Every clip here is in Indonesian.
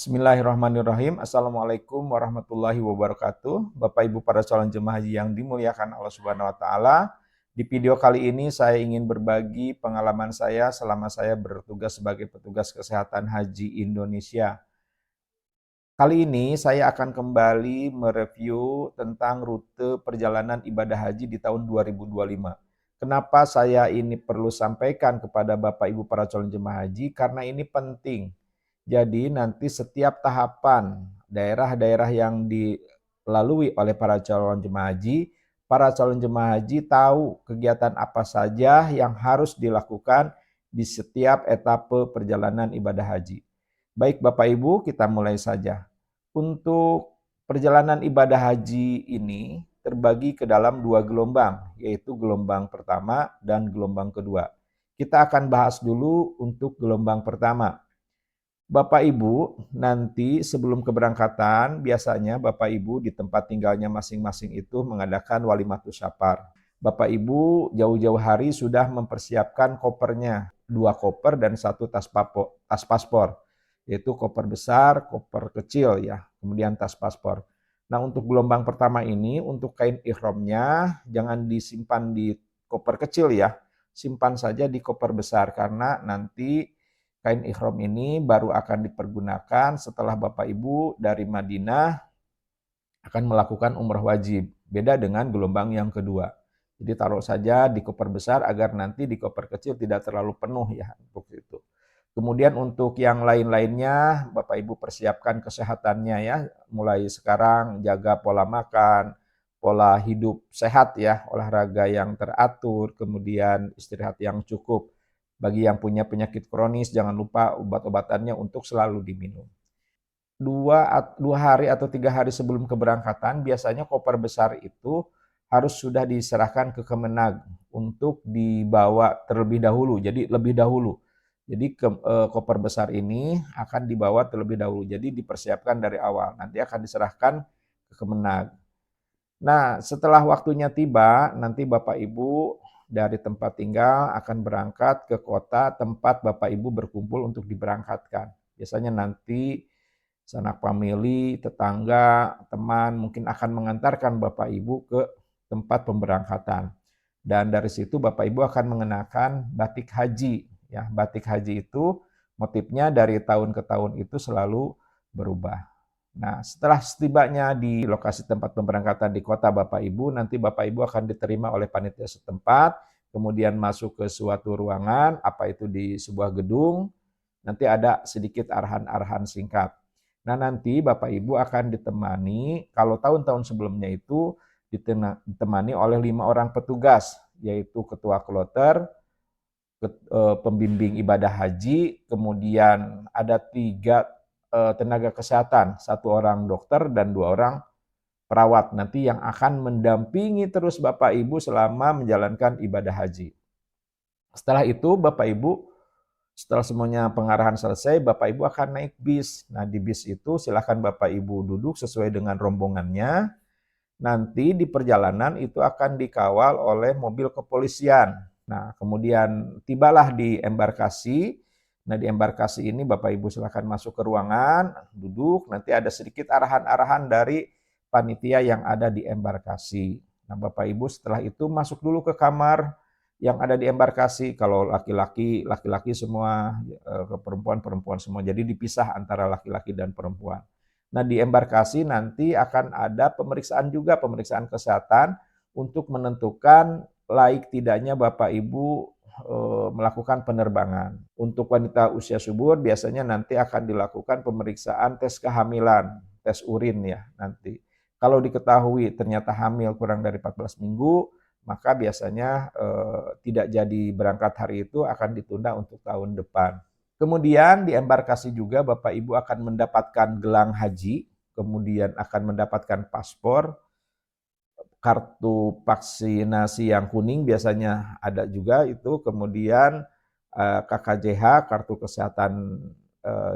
Bismillahirrahmanirrahim. Assalamualaikum warahmatullahi wabarakatuh. Bapak Ibu para calon jemaah haji yang dimuliakan Allah Subhanahu wa taala. Di video kali ini saya ingin berbagi pengalaman saya selama saya bertugas sebagai petugas kesehatan haji Indonesia. Kali ini saya akan kembali mereview tentang rute perjalanan ibadah haji di tahun 2025. Kenapa saya ini perlu sampaikan kepada Bapak Ibu para calon jemaah haji? Karena ini penting. Jadi nanti setiap tahapan daerah-daerah yang dilalui oleh para calon jemaah haji tahu kegiatan apa saja yang harus dilakukan di setiap etape perjalanan ibadah haji. Baik Bapak Ibu, kita mulai saja. Untuk perjalanan ibadah haji ini terbagi ke dalam 2 gelombang, yaitu gelombang pertama dan gelombang kedua. Kita akan bahas dulu untuk gelombang pertama. Bapak Ibu, nanti sebelum keberangkatan, biasanya Bapak Ibu di tempat tinggalnya masing-masing itu mengadakan walimatus syafar. Bapak Ibu jauh-jauh hari sudah mempersiapkan kopernya, 2 koper dan 1 tas paspor, yaitu koper besar, koper kecil ya, kemudian tas paspor. Nah untuk gelombang pertama ini, untuk kain ihramnya jangan disimpan di koper kecil ya, simpan saja di koper besar karena nanti kain ihram ini baru akan dipergunakan setelah Bapak Ibu dari Madinah akan melakukan umrah wajib. Beda dengan gelombang yang kedua. Jadi taruh saja di koper besar agar nanti di koper kecil tidak terlalu penuh ya untuk itu. Kemudian untuk yang lain-lainnya Bapak Ibu persiapkan kesehatannya ya. Mulai sekarang jaga pola makan, pola hidup sehat ya, olahraga yang teratur, kemudian istirahat yang cukup. Bagi yang punya penyakit kronis, jangan lupa obat-obatannya untuk selalu diminum. 2 hari atau 3 hari sebelum keberangkatan, biasanya koper besar itu harus sudah diserahkan ke Kemenag untuk dibawa terlebih dahulu. Jadi lebih dahulu. Jadi koper besar ini akan dibawa terlebih dahulu. Jadi dipersiapkan dari awal. Nanti akan diserahkan ke Kemenag. Nah, setelah waktunya tiba, nanti Bapak Ibu dari tempat tinggal akan berangkat ke kota tempat Bapak Ibu berkumpul untuk diberangkatkan. Biasanya nanti sanak famili, tetangga, teman mungkin akan mengantarkan Bapak Ibu ke tempat pemberangkatan. Dan dari situ Bapak Ibu akan mengenakan batik haji. Ya, batik haji itu motifnya dari tahun ke tahun itu selalu berubah. Nah, setelah setibanya di lokasi tempat pemberangkatan di kota Bapak Ibu, nanti Bapak Ibu akan diterima oleh panitia setempat, kemudian masuk ke suatu ruangan, apa itu di sebuah gedung, nanti ada sedikit arahan-arahan singkat. Nah, nanti Bapak Ibu akan ditemani, kalau tahun-tahun sebelumnya itu ditemani oleh 5 orang petugas, yaitu ketua kloter, pembimbing ibadah haji, kemudian ada 3 tenaga kesehatan, 1 orang dokter dan 2 orang perawat nanti yang akan mendampingi terus Bapak Ibu selama menjalankan ibadah haji. Setelah itu Bapak Ibu, setelah semuanya pengarahan selesai, Bapak Ibu akan naik bis. Nah di bis itu silakan Bapak Ibu duduk sesuai dengan rombongannya. Nanti di perjalanan itu akan dikawal oleh mobil kepolisian. Nah kemudian tibalah di embarkasi. Nah di embarkasi ini Bapak Ibu silakan masuk ke ruangan, duduk, nanti ada sedikit arahan-arahan dari panitia yang ada di embarkasi. Nah Bapak Ibu setelah itu masuk dulu ke kamar yang ada di embarkasi, kalau laki-laki, laki-laki semua, ke perempuan semua, jadi dipisah antara laki-laki dan perempuan. Nah di embarkasi nanti akan ada pemeriksaan juga, pemeriksaan kesehatan untuk menentukan laik tidaknya Bapak Ibu melakukan penerbangan. Untuk wanita usia subur biasanya nanti akan dilakukan pemeriksaan tes kehamilan, tes urin ya nanti. Kalau diketahui ternyata hamil kurang dari 14 minggu, maka biasanya tidak jadi berangkat hari itu akan ditunda untuk tahun depan. Kemudian di embarkasi juga Bapak Ibu akan mendapatkan gelang haji, kemudian akan mendapatkan paspor, kartu vaksinasi yang kuning biasanya ada juga itu, kemudian KKJH, kartu kesehatan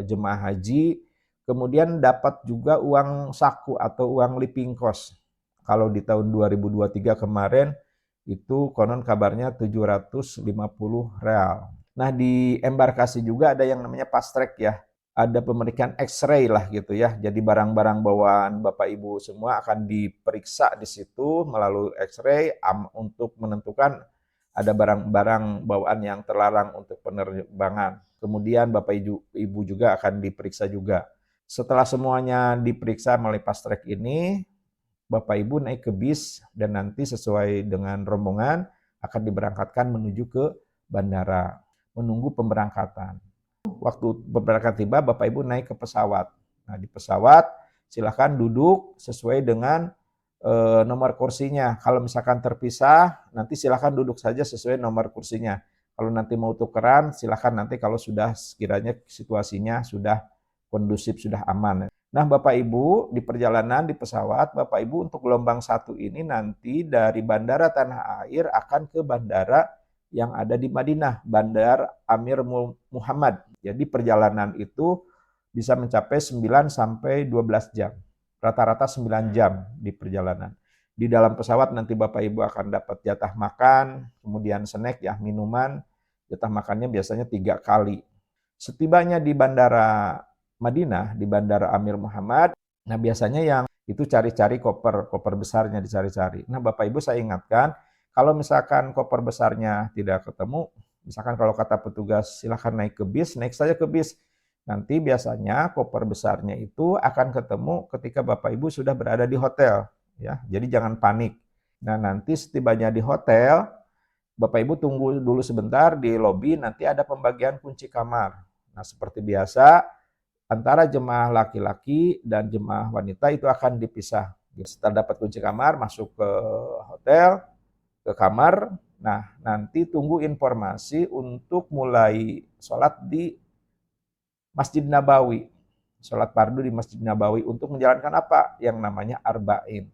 jemaah haji, kemudian dapat juga uang saku atau uang living cost. Kalau di tahun 2023 kemarin itu konon kabarnya 750 real. Nah di embarkasi juga ada yang namanya fast track ya. ada pemeriksaan X-ray lah gitu ya. Jadi barang-barang bawaan Bapak Ibu semua akan diperiksa di situ melalui X-ray untuk menentukan ada barang-barang bawaan yang terlarang untuk penerbangan. Kemudian Bapak Ibu juga akan diperiksa juga. Setelah semuanya diperiksa melalui fast track ini, Bapak Ibu naik ke bis dan nanti sesuai dengan rombongan akan diberangkatkan menuju ke bandara, menunggu pemberangkatan. Waktu berangkat tiba, Bapak Ibu naik ke pesawat. Nah, di pesawat silakan duduk sesuai dengan nomor kursinya. Kalau misalkan terpisah, nanti silakan duduk saja sesuai nomor kursinya. Kalau nanti mau tukeran, silakan nanti kalau sudah sekiranya situasinya sudah kondusif, sudah aman. Nah, Bapak Ibu di perjalanan di pesawat, Bapak Ibu untuk gelombang 1 ini nanti dari Bandara Tanah Air akan ke bandara yang ada di Madinah, Bandar Amir Muhammad. Jadi perjalanan itu bisa mencapai 9 sampai 12 jam. Rata-rata 9 jam di perjalanan. Di dalam pesawat nanti Bapak Ibu akan dapat jatah makan, kemudian snack ya, minuman. Jatah makannya biasanya 3 kali. Setibanya di Bandara Madinah, di Bandara Amir Muhammad, nah biasanya yang itu cari-cari koper besarnya dicari-cari. Nah Bapak Ibu saya ingatkan, kalau misalkan koper besarnya tidak ketemu, misalkan kalau kata petugas silahkan naik ke bis, naik saja ke bis. Nanti biasanya koper besarnya itu akan ketemu ketika Bapak Ibu sudah berada di hotel, ya. Jadi jangan panik. Nah, nanti setibanya di hotel, Bapak Ibu tunggu dulu sebentar di lobi, nanti ada pembagian kunci kamar. Nah, seperti biasa, antara jemaah laki-laki dan jemaah wanita itu akan dipisah. Setelah dapat kunci kamar, masuk ke hotel, ke kamar. Nah, nanti tunggu informasi untuk mulai sholat di Masjid Nabawi. Sholat fardu di Masjid Nabawi untuk menjalankan apa? Yang namanya arba'in.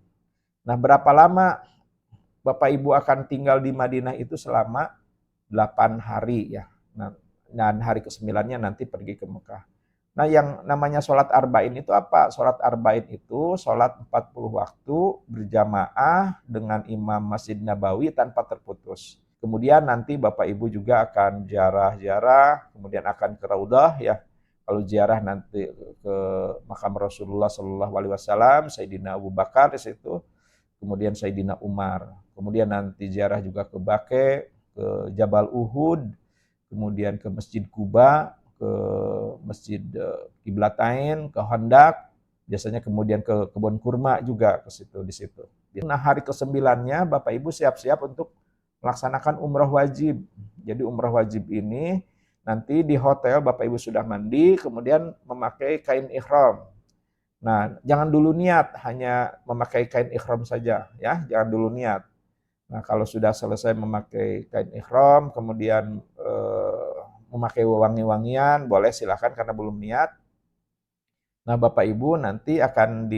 Nah, berapa lama Bapak Ibu akan tinggal di Madinah itu selama 8 hari ya. Nah, dan hari ke-9-nya nanti pergi ke Mekah. Nah, yang namanya sholat arba'in itu apa? Sholat arba'in itu sholat 40 waktu berjamaah dengan imam Masjid Nabawi tanpa terputus. Kemudian nanti Bapak Ibu juga akan ziarah-ziarah, kemudian akan ke Raudah ya. Kalau ziarah nanti ke makam Rasulullah Shallallahu Alaihi Wasallam, Sayyidina Abu Bakar di situ, kemudian Sayyidina Umar. Kemudian nanti ziarah juga ke Baqi, ke Jabal Uhud, kemudian ke Masjid Kuba, ke Masjid Qiblatain, ke Hondak, biasanya kemudian ke kebun kurma juga ke situ di situ. Nah, hari ke-9-nya Bapak Ibu siap-siap untuk melaksanakan umrah wajib. Jadi umrah wajib ini nanti di hotel Bapak Ibu sudah mandi, kemudian memakai kain ihram. Nah, jangan dulu niat hanya memakai kain ihram saja ya, jangan dulu niat. Nah, kalau sudah selesai memakai kain ihram, kemudian memakai wangi-wangian, boleh silakan karena belum niat. Nah, Bapak Ibu nanti akan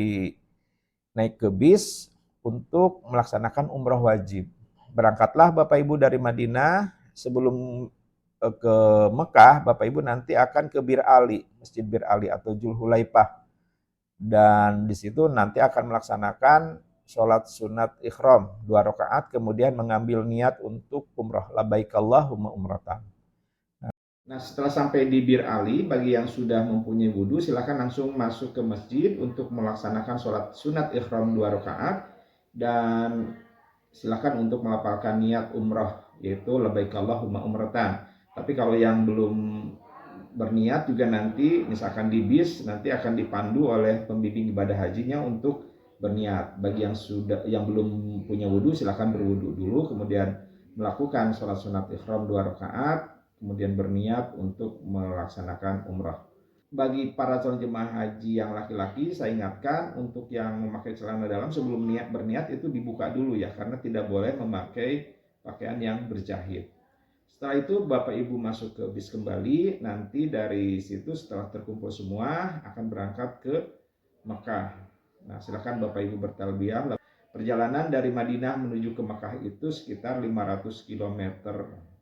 naik ke bis untuk melaksanakan umrah wajib. Berangkatlah Bapak Ibu dari Madinah, sebelum ke Mekah, Bapak Ibu nanti akan ke Bir Ali, Masjid Bir Ali atau Julhulaifah. Dan di situ nanti akan melaksanakan sholat sunat ikhram 2 rakaat, kemudian mengambil niat untuk umrah, labbaik Allahumma umratan. Nah, setelah sampai di Bir Ali, bagi yang sudah mempunyai wudhu, silakan langsung masuk ke masjid untuk melaksanakan sholat sunat ikhram 2 rakaat, dan silakan untuk melafalkan niat umrah, yaitu labbaik Allahumma umratan. Tapi kalau yang belum berniat juga nanti, misalkan di bis, nanti akan dipandu oleh pembimbing ibadah hajinya untuk berniat. Bagi yang belum punya wudhu, silakan berwudhu dulu, kemudian melakukan sholat sunat ikhram 2 rakaat, kemudian berniat untuk melaksanakan umrah. Bagi para calon jemaah haji yang laki-laki, saya ingatkan untuk yang memakai celana dalam sebelum berniat itu dibuka dulu ya, karena tidak boleh memakai pakaian yang berjahit. Setelah itu Bapak Ibu masuk ke bis kembali, nanti dari situ setelah terkumpul semua akan berangkat ke Mekah. Nah, silakan Bapak Ibu bertalbiyah. Perjalanan dari Madinah menuju ke Mekah itu sekitar 500 km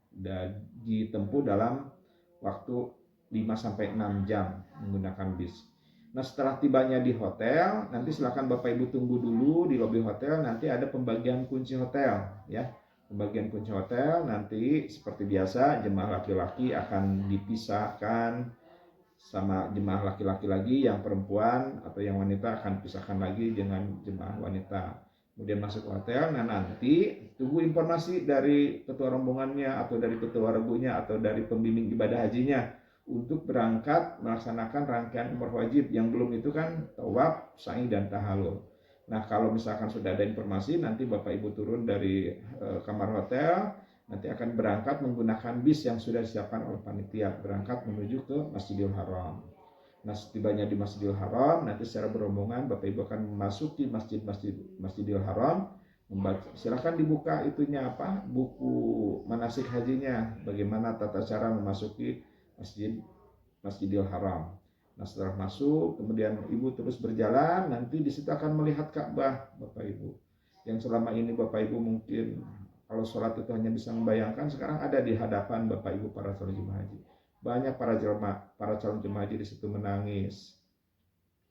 dan ditempuh dalam waktu 5-6 jam menggunakan bis. Nah, setelah tibanya di hotel, nanti silakan Bapak Ibu tunggu dulu di lobi hotel, nanti ada pembagian kunci hotel ya. Pembagian kunci hotel nanti seperti biasa jemaah laki-laki akan dipisahkan sama jemaah laki-laki lagi, yang perempuan atau yang wanita akan pisahkan lagi dengan jemaah wanita. Kemudian masuk hotel, nah nanti tunggu informasi dari ketua rombongannya atau dari ketua regunya atau dari pembimbing ibadah hajinya untuk berangkat melaksanakan rangkaian umroh wajib. Yang belum itu kan tawaf, sa'i, dan tahallul. Nah kalau misalkan sudah ada informasi, nanti Bapak Ibu turun dari kamar hotel, nanti akan berangkat menggunakan bis yang sudah disiapkan oleh panitia, berangkat menuju ke Masjidil Haram. Nah setibanya di Masjidil Haram, nanti secara berombongan Bapak Ibu akan memasuki Masjidil Haram. Silakan dibuka itunya apa, buku manasik hajinya, bagaimana tata cara memasuki Masjidil Haram. Nah setelah masuk, kemudian Ibu terus berjalan, nanti di situ akan melihat Ka'bah, Bapak Ibu. Yang selama ini Bapak Ibu mungkin kalau sholat itu hanya bisa membayangkan, sekarang ada di hadapan Bapak Ibu para calon jemaah haji. Banyak para calon jemaah haji di situ menangis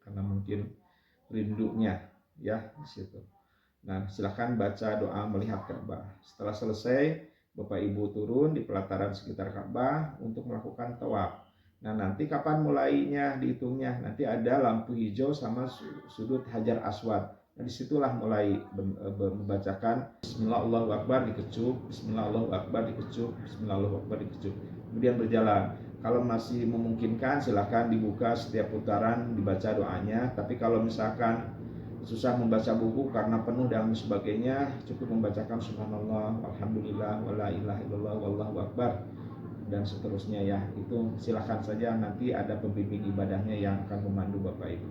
karena mungkin rindunya ya di situ. Nah, silakan baca doa melihat Ka'bah. Setelah selesai, Bapak Ibu turun di pelataran sekitar Ka'bah untuk melakukan tawaf. Nah, nanti kapan mulainya dihitungnya? Nanti ada lampu hijau sama sudut Hajar Aswad. Nah, disitulah mulai membacakan Bismillah Allahu Akbar dikecup, Bismillah Allahu Akbar dikecup, Bismillah Allahu Akbar dikecup. Kemudian berjalan. Kalau masih memungkinkan, silakan dibuka setiap putaran, dibaca doanya. Tapi kalau misalkan susah membaca buku karena penuh dan sebagainya, cukup membacakan subhanallah, alhamdulillah, wala ilaha illallah, wallahu akbar, dan seterusnya ya. Itu silahkan saja, nanti ada pembimbing ibadahnya yang akan memandu Bapak Ibu.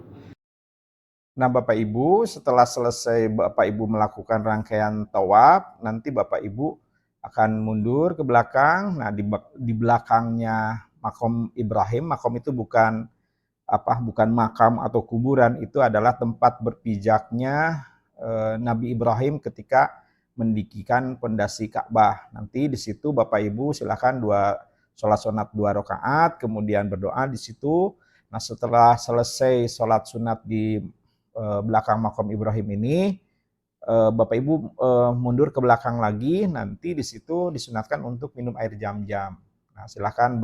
Nah Bapak Ibu, setelah selesai Bapak Ibu melakukan rangkaian tawaf, nanti Bapak Ibu akan mundur ke belakang. Nah di belakangnya makom Ibrahim, makom itu bukan makam atau kuburan, itu adalah tempat berpijaknya Nabi Ibrahim ketika mendirikan pondasi Ka'bah. Nanti di situ Bapak Ibu silakan sholat sunat 2 rakaat, kemudian berdoa di situ. Nah setelah selesai sholat sunat di belakang makam Ibrahim ini, Bapak Ibu mundur ke belakang lagi, nanti di situ disunatkan untuk minum air jam-jam. Nah silakan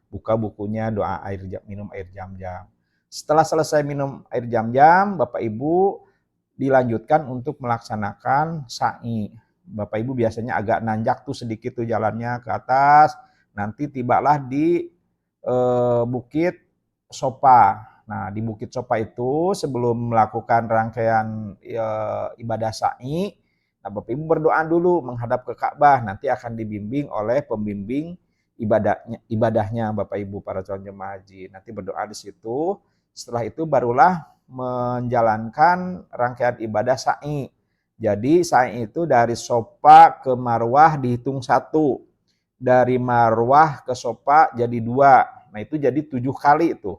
buka bukunya doa minum air jam-jam. Setelah selesai minum air jam-jam, Bapak Ibu dilanjutkan untuk melaksanakan sa'i. Bapak Ibu biasanya agak nanjak tuh sedikit tuh jalannya ke atas, nanti tibalah di Bukit Sopa. Nah di Bukit Sopa itu sebelum melakukan rangkaian ibadah sa'i, nah Bapak Ibu berdoa dulu menghadap ke Ka'bah, nanti akan dibimbing oleh pembimbing ibadahnya Bapak Ibu para calon jemaah haji. Nanti berdoa di situ. Setelah itu barulah menjalankan rangkaian ibadah sa'i. Jadi sa'i itu dari Sofa ke Marwah dihitung 1. Dari Marwah ke Sofa jadi 2. Nah itu jadi 7 kali itu.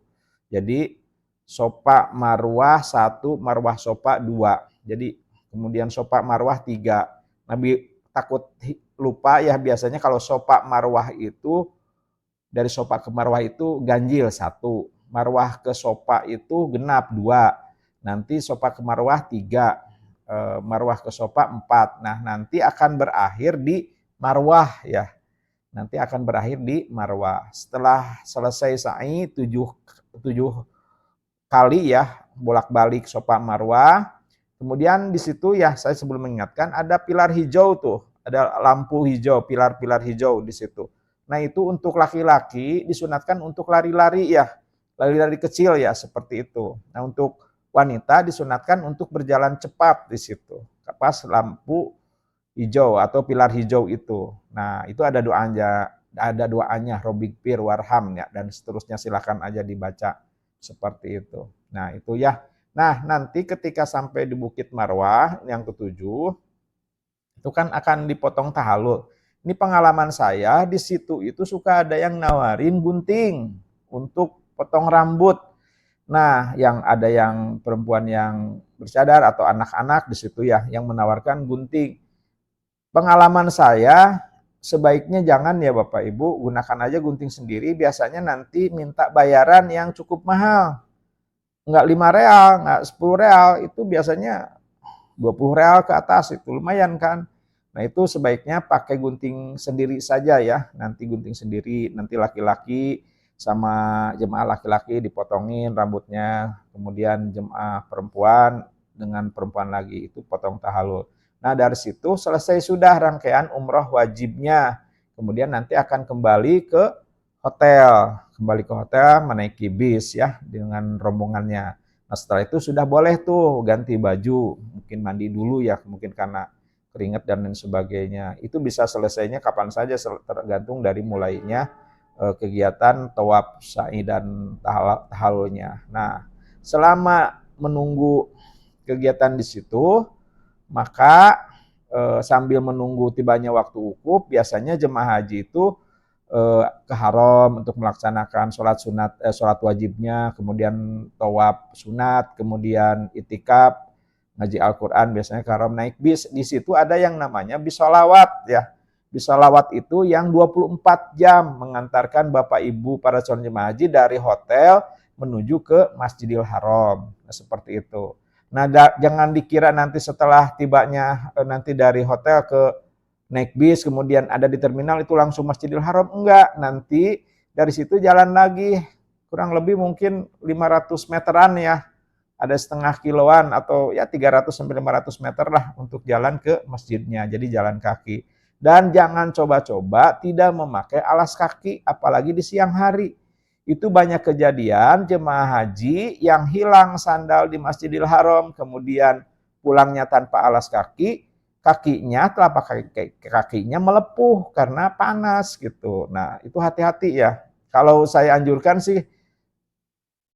Jadi Sofa Marwah 1, Marwah Sofa 2. Jadi kemudian Sofa Marwah 3. Nabi takut lupa ya, biasanya kalau Sofa Marwah itu dari Sofa ke Marwah itu ganjil 1, Marwah ke Sofa itu genap 2, nanti Sofa ke Marwah 3, Marwah ke Sofa 4. Nah nanti akan berakhir di Marwah ya, nanti akan berakhir di Marwah. Setelah selesai sa'i 7 kali ya bolak-balik Sofa Marwah. Kemudian di situ ya saya sebelum mengingatkan ada pilar hijau tuh, ada lampu hijau, pilar-pilar hijau di situ. Nah itu untuk laki-laki disunatkan untuk lari-lari ya, lari-lari kecil ya seperti itu. Nah untuk wanita disunatkan untuk berjalan cepat di situ, pas lampu hijau atau pilar hijau itu. Nah itu ada doanya, Robik Pir Warham ya, dan seterusnya silakan aja dibaca seperti itu. Nah itu ya. Nah nanti ketika sampai di Bukit Marwah yang ke-7, itu kan akan dipotong tahallul. Ini pengalaman saya, di situ itu suka ada yang nawarin gunting untuk potong rambut. Nah, ada yang perempuan yang bercadar atau anak-anak di situ ya yang menawarkan gunting. Pengalaman saya, sebaiknya jangan ya Bapak Ibu, gunakan aja gunting sendiri, biasanya nanti minta bayaran yang cukup mahal. Enggak 5 real, enggak 10 real, itu biasanya 20 real ke atas, itu lumayan kan. Nah itu sebaiknya pakai gunting sendiri saja ya, nanti gunting sendiri, nanti laki-laki sama jemaah laki-laki dipotongin rambutnya, kemudian jemaah perempuan dengan perempuan lagi itu potong tahallul. Nah dari situ selesai sudah rangkaian umroh wajibnya. Kemudian nanti akan kembali ke hotel menaiki bis ya dengan rombongannya. Nah setelah itu sudah boleh tuh ganti baju, mungkin mandi dulu ya, mungkin karena keringat dan lain sebagainya. Itu bisa selesainya kapan saja tergantung dari mulainya kegiatan tawaf sa'i dan tahallulnya. Nah selama menunggu kegiatan di situ, maka sambil menunggu tibanya waktu wukuf, biasanya jemaah haji itu ke haram untuk melaksanakan sholat wajibnya, kemudian tawaf sunat, kemudian itikaf, ngaji Al-Quran, biasanya ke haram naik bis. Di situ ada yang namanya bis sholawat ya. Bis sholawat itu yang 24 jam mengantarkan Bapak Ibu para calon jemaah haji dari hotel menuju ke Masjidil Haram. Nah, seperti itu. Nah, jangan dikira nanti setelah tibanya nanti dari hotel ke naik bis, kemudian ada di terminal itu langsung Masjidil Haram. Enggak, nanti dari situ jalan lagi kurang lebih mungkin 500 meteran ya. Ada setengah kiloan atau ya 300 sampai 500 meter lah untuk jalan ke masjidnya. Jadi jalan kaki. Dan jangan coba-coba tidak memakai alas kaki apalagi di siang hari. Itu banyak kejadian jemaah haji yang hilang sandal di Masjidil Haram, kemudian pulangnya tanpa alas kaki, telapak kakinya melepuh karena panas gitu. Nah, itu hati-hati ya. Kalau saya anjurkan sih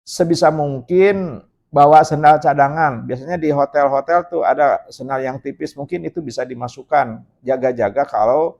sebisa mungkin bawa sendal cadangan. Biasanya di hotel-hotel tuh ada sendal yang tipis, mungkin itu bisa dimasukkan. Jaga-jaga kalau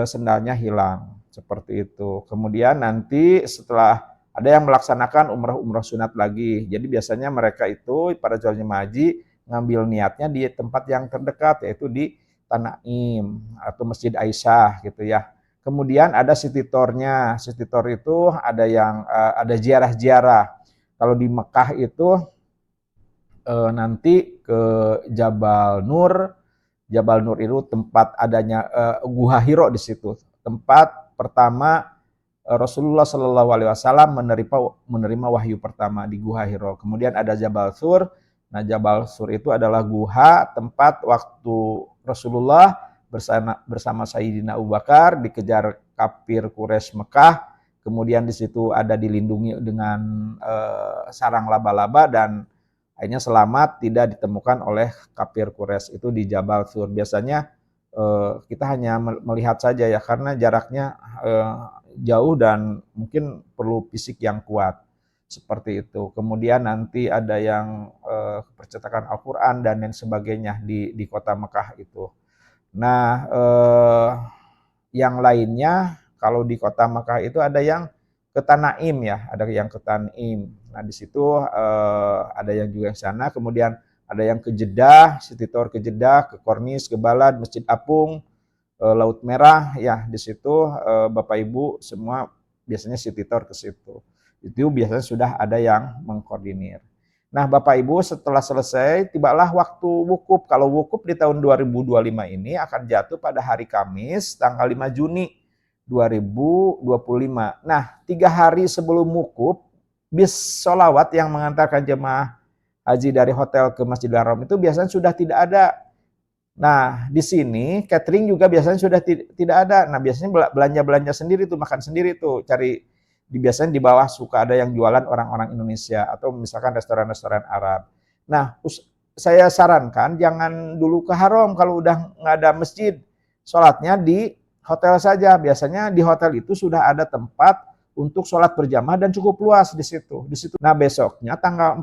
sendalnya hilang. Seperti itu. Kemudian nanti setelah ada yang melaksanakan umrah sunat lagi. Jadi biasanya mereka itu para calon jemaah haji ngambil niatnya di tempat yang terdekat, yaitu di Tanaim atau Masjid Aisyah gitu ya. Kemudian ada city tour-nya. City tour itu ada yang ada ziarah-ziarah. Kalau di Mekah itu nanti ke Jabal Nur. Jabal Nur itu tempat adanya Gua Hiro di situ. Tempat pertama Rasulullah Shallallahu Alaihi Wasallam menerima wahyu pertama di Gua Hiro. Kemudian ada Jabal Sur. Nah Jabal Sur itu adalah guha tempat waktu Rasulullah bersama Sayyidina Abu Bakar dikejar kafir Quraisy Mekah. Kemudian di situ ada dilindungi dengan sarang laba-laba dan akhirnya selamat, tidak ditemukan oleh kafir Quraisy itu di Jabal Sur. Biasanya kita hanya melihat saja ya karena jaraknya jauh dan mungkin perlu fisik yang kuat. Seperti itu. Kemudian nanti ada yang percetakan Al-Quran dan lain sebagainya di kota Mekah itu. Nah, yang lainnya kalau di kota Mekah itu ada yang ke Tanaim ya, ada yang ke Tanaim. Nah di situ ada yang juga ke sana, kemudian ada yang ke Jeddah, city tour ke Jeddah, ke Kornis, ke Balad, Masjid Apung, Laut Merah ya di situ Bapak Ibu semua biasanya city tour ke situ. Itu biasanya sudah ada yang mengkoordinir. Nah Bapak Ibu setelah selesai tibalah waktu wukuf. Kalau wukuf di tahun 2025 ini akan jatuh pada hari Kamis tanggal 5 Juni 2025. Nah 3 hari sebelum wukuf bis sholawat yang mengantarkan jemaah haji dari hotel ke Masjidil Haram itu biasanya sudah tidak ada. Nah di sini catering juga biasanya sudah tidak ada. Nah biasanya belanja sendiri tuh, makan sendiri tuh, cari biasanya di bawah suka ada yang jualan orang-orang Indonesia atau misalkan restoran-restoran Arab. Nah, saya sarankan jangan dulu ke haram kalau udah nggak ada masjid. Sholatnya di hotel saja. Biasanya di hotel itu sudah ada tempat untuk sholat berjamaah dan cukup luas di situ. Nah, besoknya tanggal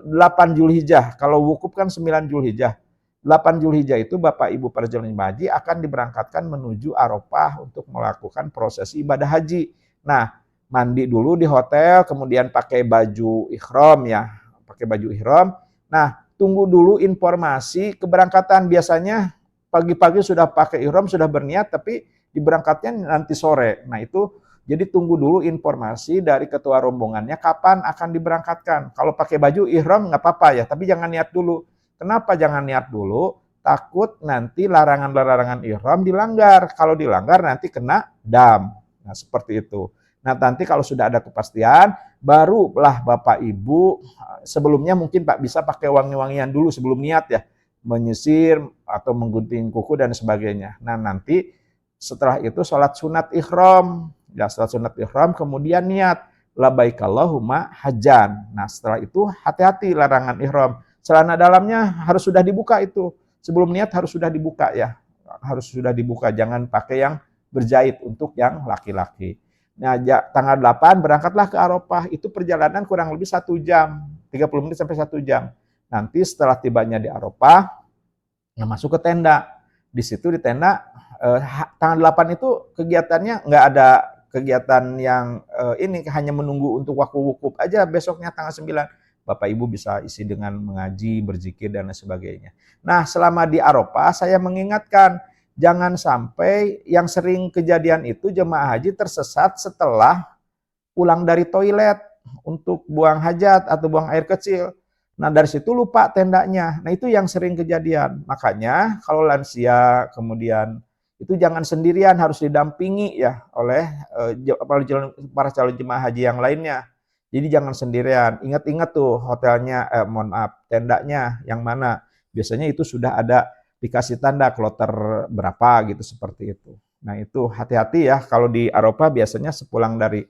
8 Zulhijjah. Kalau wukuf kan 9 Zulhijjah. 8 Zulhijjah itu Bapak Ibu para calon jemaah haji akan diberangkatkan menuju Arafah untuk melakukan prosesi ibadah haji. Nah, mandi dulu di hotel, kemudian pakai baju ihram ya, pakai baju ihram. Nah, tunggu dulu informasi keberangkatan. Biasanya pagi-pagi sudah pakai ihram, sudah berniat, tapi diberangkatnya nanti sore. Nah, itu jadi tunggu dulu informasi dari ketua rombongannya kapan akan diberangkatkan. Kalau pakai baju ihram nggak apa-apa ya, tapi jangan niat dulu. Kenapa jangan niat dulu? Takut nanti larangan-larangan ihram dilanggar. Kalau dilanggar nanti kena dam. Nah, seperti itu. Nah, nanti kalau sudah ada kepastian, barulah Bapak Ibu, sebelumnya mungkin Pak bisa pakai wangi-wangian dulu sebelum niat ya, menyisir atau menggunting kuku dan sebagainya. Nah, nanti setelah itu sholat sunat ihram. Ya, sholat sunat ihram kemudian niat labbaik Allahumma hajjan. Nah, setelah itu hati-hati larangan ihram. Celana dalamnya harus sudah dibuka itu. Sebelum niat harus sudah dibuka ya. Harus sudah dibuka, jangan pakai yang berjahit untuk yang laki-laki. Nah, tanggal 8 berangkatlah ke Arafah. Itu perjalanan kurang lebih 1 jam, 30 menit sampai 1 jam. Nanti setelah tibanya di Arafah, masuk ke tenda. Di situ di tenda, tanggal 8 itu kegiatannya nggak ada kegiatan yang ini, hanya menunggu untuk waktu wukuf aja. Besoknya tanggal 9, Bapak Ibu bisa isi dengan mengaji, berzikir, dan lain sebagainya. Nah, selama di Arafah saya mengingatkan, jangan sampai yang sering kejadian itu jemaah haji tersesat setelah pulang dari toilet untuk buang hajat atau buang air kecil. Nah, dari situ lupa tendanya. Nah, itu yang sering kejadian. Makanya kalau lansia kemudian itu jangan sendirian, harus didampingi ya oleh para calon jemaah haji yang lainnya. Jadi jangan sendirian. Ingat-ingat tuh hotelnya, tendanya yang mana. Biasanya itu sudah ada dikasih tanda kloter berapa gitu, seperti itu. Nah, itu hati-hati ya, kalau di Arafah biasanya sepulang dari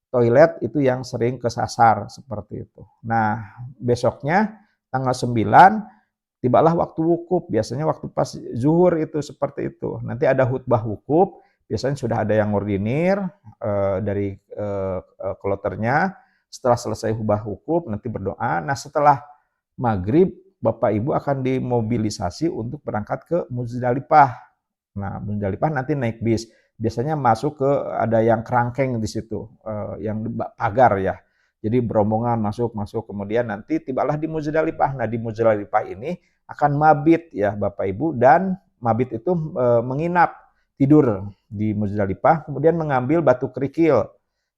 toilet itu yang sering kesasar seperti itu. Nah, besoknya tanggal 9 tibalah waktu wukuf, biasanya waktu pas zuhur itu seperti itu. Nanti ada khutbah wukuf, biasanya sudah ada yang ngordinir dari kloternya. Setelah selesai khutbah wukuf nanti berdoa. Nah, setelah maghrib Bapak Ibu akan dimobilisasi untuk berangkat ke Muzdalifah. Nah, Muzdalifah nanti naik bis. Biasanya masuk ke, ada yang kerangkeng di situ, yang pagar ya. Jadi berombongan masuk, kemudian nanti tibalah di Muzdalifah. Nah, di Muzdalifah ini akan mabit ya Bapak Ibu, dan mabit itu menginap, tidur di Muzdalifah, kemudian mengambil batu kerikil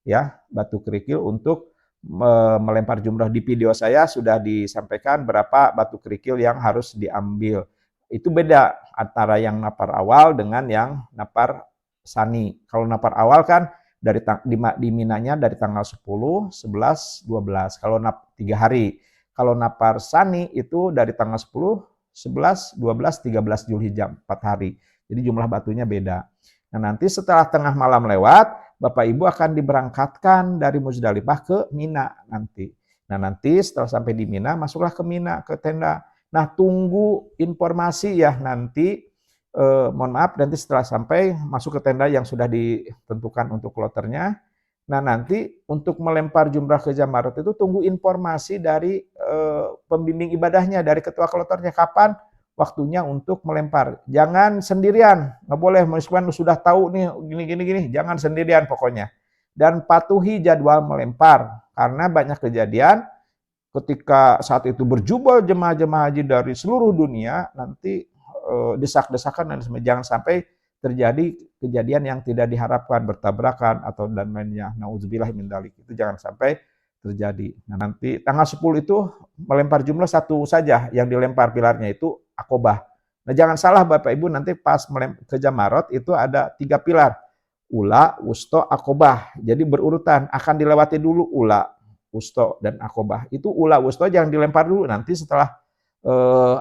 ya, batu kerikil untuk melempar jumrah. Di video saya sudah disampaikan berapa batu kerikil yang harus diambil. Itu beda antara yang napar awal dengan yang napar sani. Kalau napar awal kan dari di Minanya dari tanggal 10, 11, 12. Kalau 3 hari. Kalau napar sani itu dari tanggal 10, 11, 12, 13 Zulhijjah, 4 hari. Jadi jumlah batunya beda. Nah, nanti setelah tengah malam lewat, Bapak Ibu akan diberangkatkan dari Muzdalifah ke Mina nanti. Nah, nanti setelah sampai di Mina, masuklah ke Mina, ke tenda. Nah, tunggu informasi ya nanti, mohon maaf, nanti setelah sampai masuk ke tenda yang sudah ditentukan untuk kloternya. Nah, nanti untuk melempar jumrah ke Jamarat itu tunggu informasi dari pembimbing ibadahnya, dari ketua kloternya, kapan waktunya untuk melempar. Jangan sendirian, nggak boleh, meskipun sudah tahu nih gini, jangan sendirian pokoknya. Dan patuhi jadwal melempar, karena banyak kejadian ketika saat itu berjubel jemaah-jemaah haji dari seluruh dunia, nanti desak-desakan dan jangan sampai terjadi kejadian yang tidak diharapkan, bertabrakan atau dan lainnya. Nauzubillah min dzalik. Itu jangan sampai terjadi. Nah, nanti tanggal 10 itu melempar jumlah satu saja yang dilempar pilarnya, itu Aqobah. Nah, jangan salah Bapak Ibu, nanti pas ke Jamarat itu ada 3 pilar. Ula, Wusto, Aqobah. Jadi berurutan, akan dilewati dulu Ula, Wusto, dan Aqobah. Itu Ula, Wusto jangan dilempar dulu, nanti setelah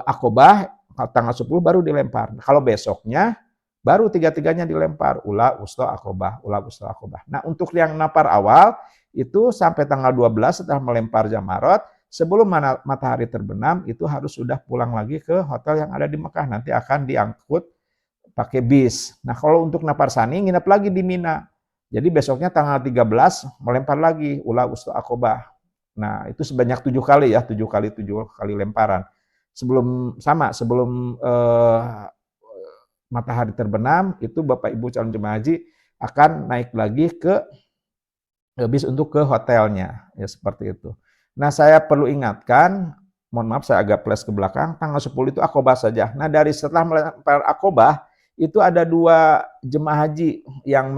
Aqobah tanggal 10 baru dilempar. Kalau besoknya baru tiga-tiganya dilempar, Ula, Wusto, Aqobah, Ula, Wusto, Aqobah. Nah, untuk yang napar awal itu sampai tanggal 12 setelah melempar Jamarat, sebelum matahari terbenam itu harus sudah pulang lagi ke hotel yang ada di Mekah. Nanti akan diangkut pakai bis. Nah, kalau untuk napar sani nginep lagi di Mina. Jadi besoknya tanggal 13 melempar lagi Ula, Wusto, Aqobah. Nah, itu sebanyak 7 kali ya, 7 kali lemparan. Sebelum matahari terbenam itu Bapak Ibu calon jemaah haji akan naik lagi ke bis untuk ke hotelnya, ya seperti itu. Nah, saya perlu ingatkan, mohon maaf saya agak flash ke belakang, tanggal 10 itu Aqobah saja. Nah, dari setelah melempar Aqobah itu ada 2 jemaah haji yang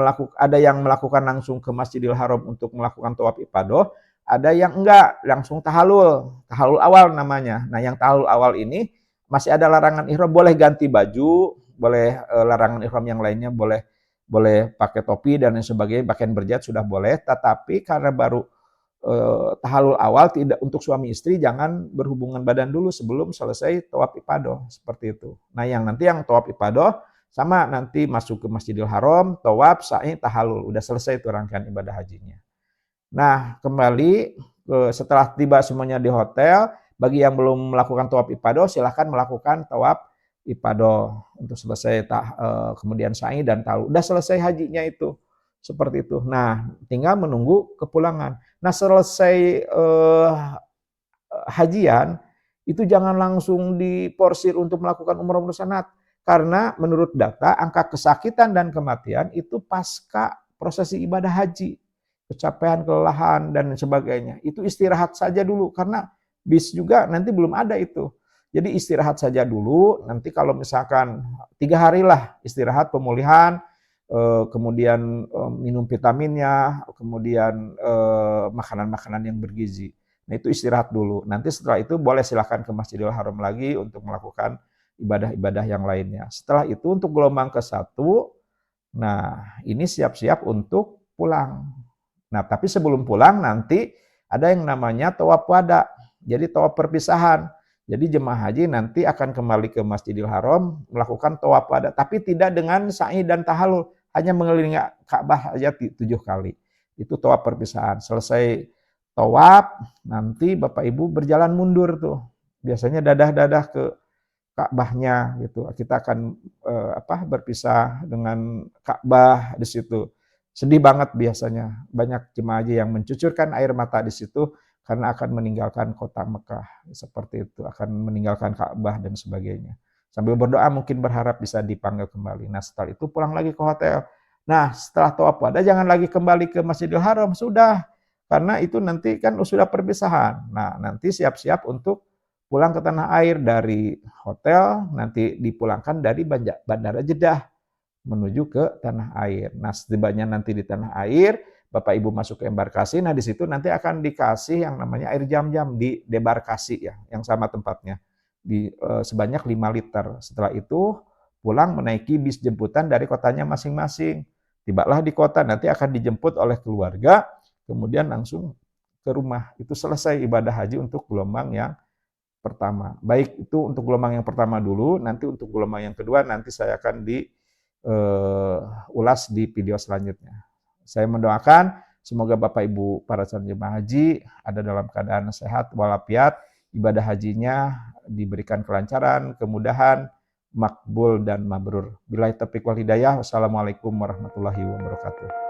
melakukan langsung ke Masjidil Haram untuk melakukan tawaf ifadah, ada yang enggak, langsung tahalul awal namanya. Nah, yang tahalul awal ini masih ada larangan ihram, boleh ganti baju, boleh larangan ihram yang lainnya boleh boleh pakai topi dan lain sebagainya, pakaian berjahit sudah boleh, tetapi karena baru tahallul awal, tidak untuk suami istri jangan berhubungan badan dulu sebelum selesai tawaf ifadah, seperti itu. Nah, yang tawaf ifadah sama nanti masuk ke Masjidil Haram, tawaf, sa'i, tahallul, udah selesai itu rangkaian ibadah hajinya. Nah, kembali setelah tiba semuanya di hotel, bagi yang belum melakukan tawaf ifadah silahkan melakukan tawaf ifadah untuk selesai kemudian sa'i dan tahallul. Udah selesai hajinya itu. Seperti itu. Nah, tinggal menunggu kepulangan. Nah, selesai hajian itu jangan langsung diporsir untuk melakukan umroh sanat, karena menurut data angka kesakitan dan kematian itu pasca prosesi ibadah haji, kecapean, kelelahan dan sebagainya. Itu istirahat saja dulu karena bis juga nanti belum ada itu. Jadi istirahat saja dulu, nanti kalau misalkan 3 hari lah istirahat pemulihan, kemudian minum vitaminnya, kemudian makanan-makanan yang bergizi. Nah, itu istirahat dulu. Nanti setelah itu boleh silahkan ke Masjidil Haram lagi untuk melakukan ibadah-ibadah yang lainnya. Setelah itu untuk gelombang ke-1, nah ini siap-siap untuk pulang. Nah, tapi sebelum pulang nanti ada yang namanya tawaf wada. Jadi tawaf perpisahan. Jadi jemaah haji nanti akan kembali ke Masjidil Haram melakukan tawaf wada, tapi tidak dengan sa'i dan tahallul, hanya mengelilingi Ka'bah aja 7 kali. Itu tawaf perpisahan. Selesai tawaf, nanti Bapak Ibu berjalan mundur tuh. Biasanya dadah-dadah ke Ka'bahnya gitu. Kita akan berpisah dengan Ka'bah di situ. Sedih banget biasanya. Banyak jemaah haji yang mencucurkan air mata di situ karena akan meninggalkan kota Mekah. Seperti itu, akan meninggalkan Ka'bah dan sebagainya. Sambil berdoa mungkin berharap bisa dipanggil kembali. Nah, setelah itu pulang lagi ke hotel. Nah, setelah tawaf wada jangan lagi kembali ke Masjidil Haram, sudah. Karena itu nanti kan sudah perpisahan. Nah, nanti siap-siap untuk pulang ke tanah air dari hotel, nanti dipulangkan dari Bandara Jeddah menuju ke tanah air. Nah, setibanya nanti di tanah air, Bapak Ibu masuk ke embarkasi, nah di situ nanti akan dikasih yang namanya air jam-jam di debarkasi ya, yang sama tempatnya. Sebanyak 5 liter. Setelah itu pulang menaiki bis jemputan dari kotanya masing-masing. Tibalah di kota, nanti akan dijemput oleh keluarga, kemudian langsung ke rumah. Itu selesai ibadah haji untuk gelombang yang pertama. Baik, itu untuk gelombang yang pertama dulu, nanti untuk gelombang yang kedua nanti saya akan ulas di video selanjutnya. Saya mendoakan semoga Bapak Ibu para calon jemaah haji ada dalam keadaan sehat walafiat, ibadah hajinya diberikan kelancaran, kemudahan, makbul dan mabrur. Billahi taufiq wal hidayah. Wassalamualaikum warahmatullahi wabarakatuh.